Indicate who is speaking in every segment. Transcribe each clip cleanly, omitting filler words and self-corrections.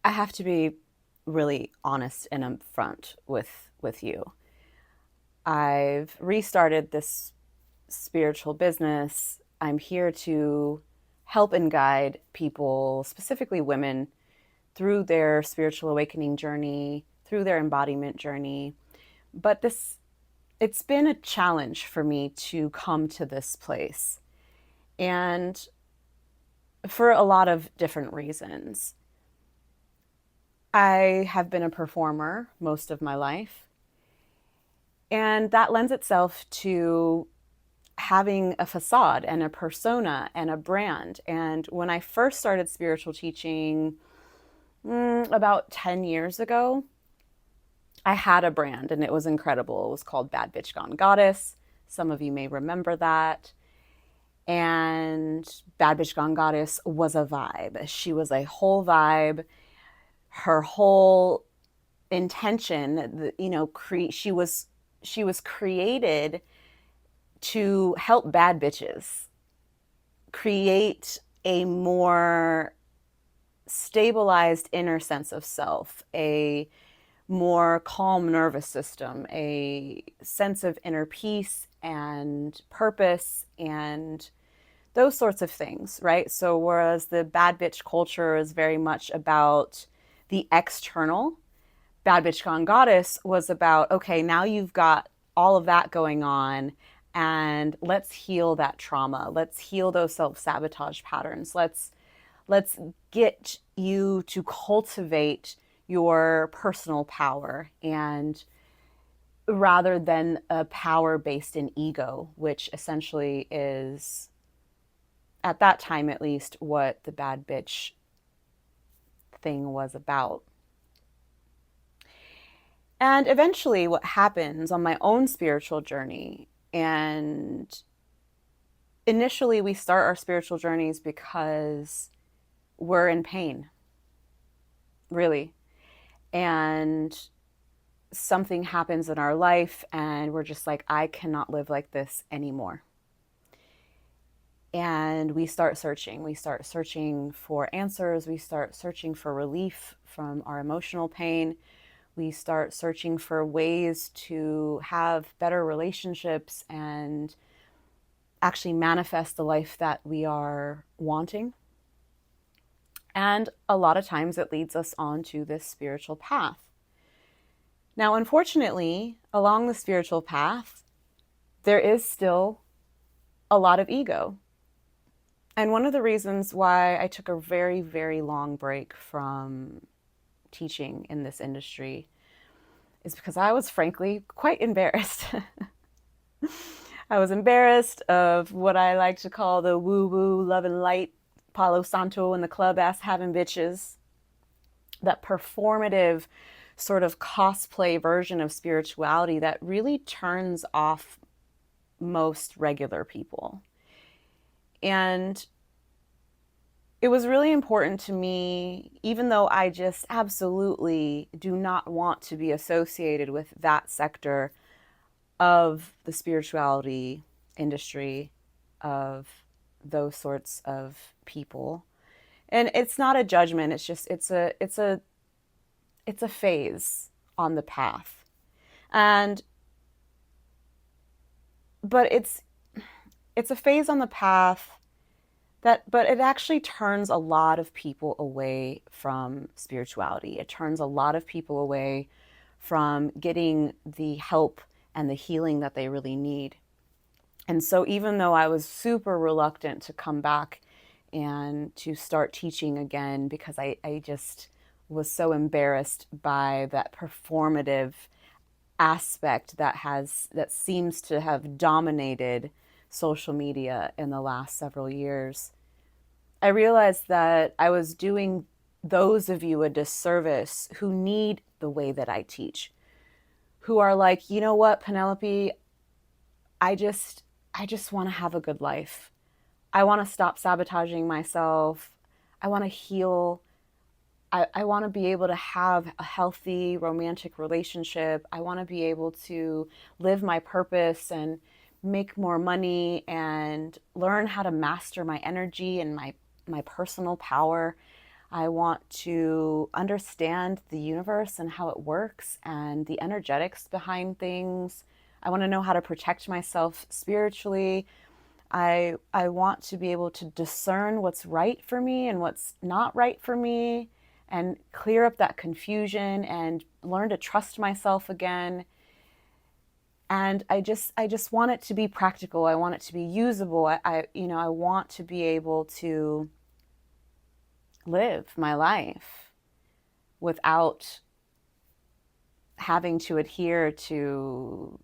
Speaker 1: I have to be really honest and upfront with you. I've restarted this spiritual business. I'm here to help and guide people, specifically women, through their spiritual awakening journey, through their embodiment journey. But it's been a challenge for me to come to this place. And for a lot of different reasons. I have been a performer most of my life, and that lends itself to having a facade and a persona and a brand. And when I first started spiritual teaching about 10 years ago, I had a brand and it was incredible. It was called Bad Bitch Gone Goddess. Some of you may remember that. And Bad Bitch Gone Goddess was a vibe. She was a whole vibe. Her whole intention, she was created to help bad bitches create a more stabilized inner sense of self, a more calm nervous system, a sense of inner peace and purpose and those sorts of things, right? So whereas the bad bitch culture is very much about the external, Bad Bitch Gone Goddess was about, okay, now you've got all of that going on, and let's heal that trauma. Let's heal those self-sabotage patterns. Let's get you to cultivate your personal power, and rather than a power based in ego, which essentially is, at that time at least, what the bad bitch thing was about. And eventually, what happens on my own spiritual journey, and initially, we start our spiritual journeys because we're in pain, really. And something happens in our life, and we're just like, I cannot live like this anymore. And we start searching. We start searching for answers. We start searching for relief from our emotional pain. We start searching for ways to have better relationships and actually manifest the life that we are wanting. And a lot of times it leads us onto this spiritual path. Now, unfortunately, along the spiritual path, there is still a lot of ego. And one of the reasons why I took a very, very long break from teaching in this industry is because I was frankly quite embarrassed. I was embarrassed of what I like to call the woo-woo, love and light, Palo Santo and the club ass having bitches. That performative sort of cosplay version of spirituality that really turns off most regular people. And it was really important to me, even though I just absolutely do not want to be associated with that sector of the spirituality industry, of those sorts of people. And it's not a judgment, it's just it's a phase on the path. And but it's a phase on the path but it actually turns a lot of people away from spirituality. It turns a lot of people away from getting the help and the healing that they really need. And so even though I was super reluctant to come back and to start teaching again because I just was so embarrassed by that performative aspect that seems to have dominated social media in the last several years, I realized that I was doing those of you a disservice who need the way that I teach, who are like, you know what, Penelope, I just want to have a good life. I want to stop sabotaging myself. I want to heal. I want to be able to have a healthy romantic relationship. I want to be able to live my purpose and make more money and learn how to master my energy and my personal power. I want to understand the universe and how it works and the energetics behind things. I want to know how to protect myself spiritually. I want to be able to discern what's right for me and what's not right for me and clear up that confusion and learn to trust myself again. And I just want it to be practical. I want it to be usable. I want to be able to live my life without having to adhere to,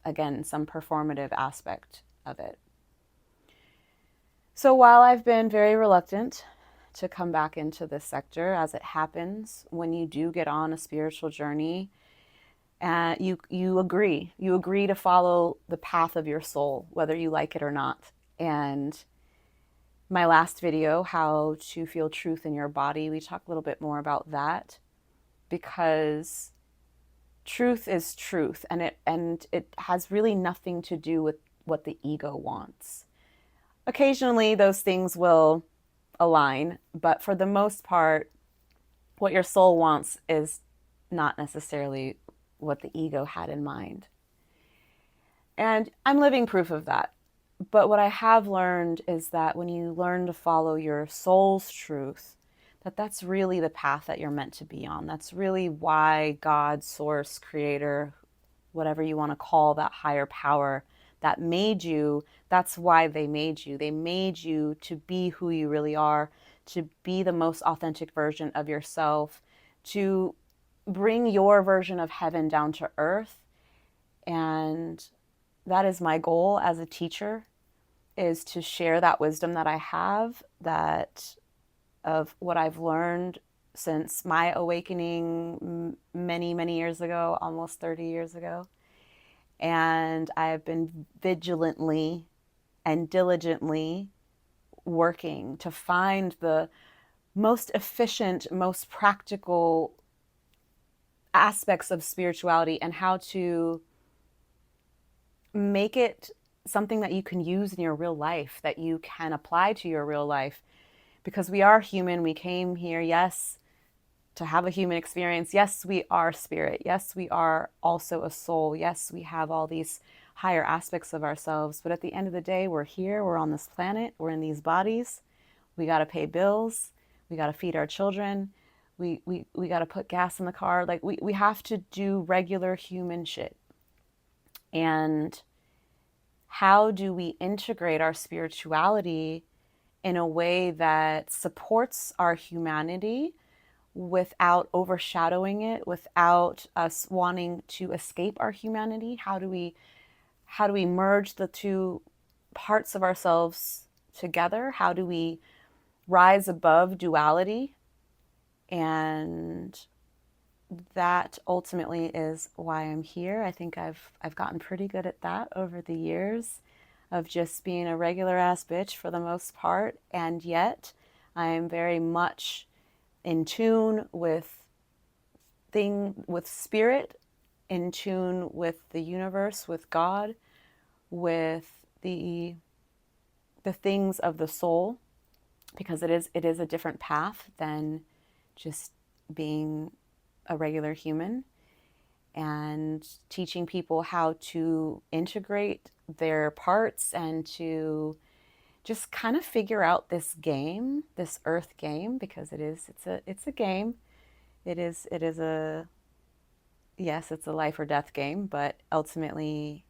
Speaker 1: again, some performative aspect of it. So while I've been very reluctant to come back into this sector, as it happens when you do get on a spiritual journey, and you agree to follow the path of your soul, whether you like it or not. And my last video, how to feel truth in your body, we talk a little bit more about that, because truth is truth, and it has really nothing to do with what the ego wants. Occasionally those things will align, but for the most part, what your soul wants is not necessarily what the ego had in mind. And I'm living proof of that. But what I have learned is that when you learn to follow your soul's truth, that's really the path that you're meant to be on. That's really why God, source, creator, whatever you want to call that higher power that made you, that's why they made you. They made you to be who you really are, to be the most authentic version of yourself, to bring your version of heaven down to earth. And that is my goal as a teacher, is to share that wisdom that I have, that of what I've learned since my awakening many, many years ago, almost 30 years ago. And I've been vigilantly and diligently working to find the most efficient, most practical aspects of spirituality and how to make it something that you can use in your real life, that you can apply to your real life. Because we are human. We came here, yes, to have a human experience. Yes, we are spirit. Yes, we are also a soul. Yes, we have all these higher aspects of ourselves. But at the end of the day, we're here. We're on this planet. We're in these bodies. We got to pay bills. We got to feed our children. We got to put gas in the car. Like we have to do regular human shit. And how do we integrate our spirituality in a way that supports our humanity without overshadowing it, without us wanting to escape our humanity? How do we merge the two parts of ourselves together? How do we rise above duality? And that ultimately is why I'm here. I think I've gotten pretty good at that over the years, of just being a regular ass bitch for the most part, and yet I am very much in tune with spirit, in tune with the universe, with God, with the things of the soul, because it is a different path than just being a regular human. And teaching people how to integrate their parts and to just kind of figure out this game, this earth game, because it's a game. It is a, yes, it's a life or death game, but ultimately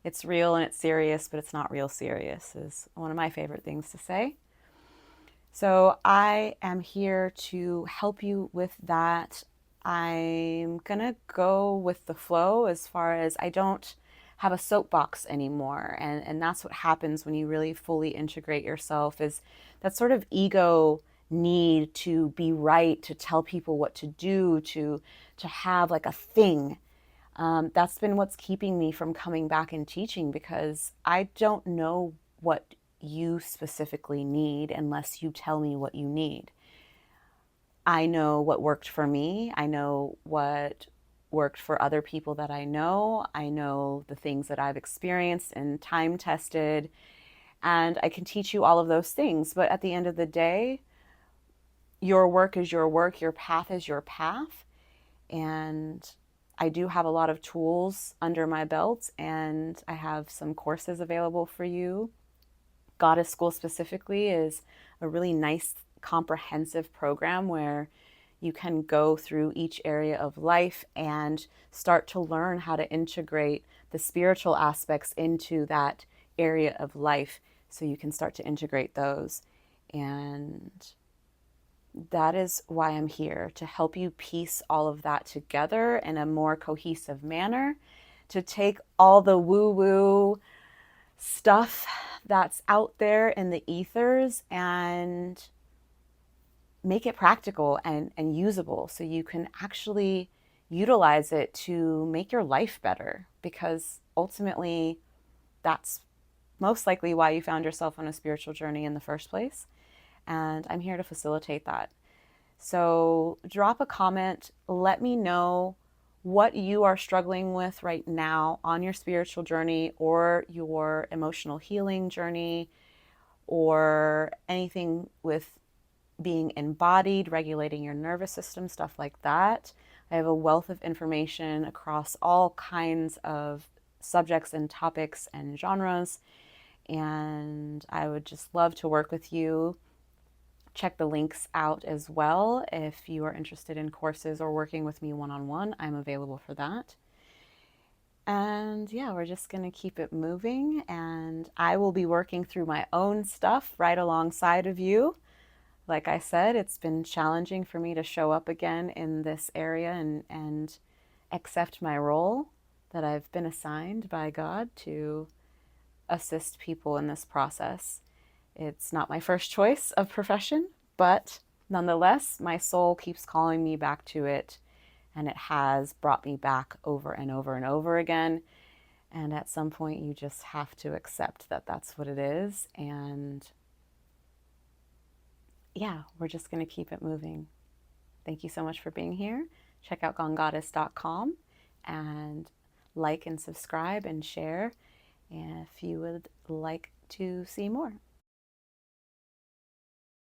Speaker 1: it's real and it's serious, but it's not real serious, is one of my favorite things to say. So I am here to help you with that. I'm gonna go with the flow, as far as I don't have a soapbox anymore. And that's what happens when you really fully integrate yourself, is that sort of ego need to be right, to tell people what to do, to have like a thing. That's been what's keeping me from coming back and teaching, because I don't know what you specifically need unless you tell me what you need. I know what worked for me. I know what worked for other people that I know. I know the things that I've experienced and time tested, and I can teach you all of those things. But at the end of the day, your work is your work, your path is your path. And I do have a lot of tools under my belt, and I have some courses available for you. Goddess School specifically is a really nice, comprehensive program where you can go through each area of life and start to learn how to integrate the spiritual aspects into that area of life so you can start to integrate those. And that is why I'm here, to help you piece all of that together in a more cohesive manner, to take all the woo-woo stuff that's out there in the ethers and make it practical and usable so you can actually utilize it to make your life better, because ultimately that's most likely why you found yourself on a spiritual journey in the first place. And I'm here to facilitate that. So drop a comment, let me know what you are struggling with right now on your spiritual journey or your emotional healing journey, or anything with being embodied, regulating your nervous system, stuff like that. I have a wealth of information across all kinds of subjects and topics and genres, and I would just love to work with you. Check the links out as well. If you are interested in courses or working with me one-on-one, I'm available for that. And yeah, we're just going to keep it moving, and I will be working through my own stuff right alongside of you. Like I said, it's been challenging for me to show up again in this area and accept my role that I've been assigned by God to assist people in this process. It's not my first choice of profession, but nonetheless, my soul keeps calling me back to it, and it has brought me back over and over and over again. And at some point, you just have to accept that that's what it is. And yeah, we're just going to keep it moving. Thank you so much for being here. Check out gonegoddess.com and like and subscribe and share if you would like to see more.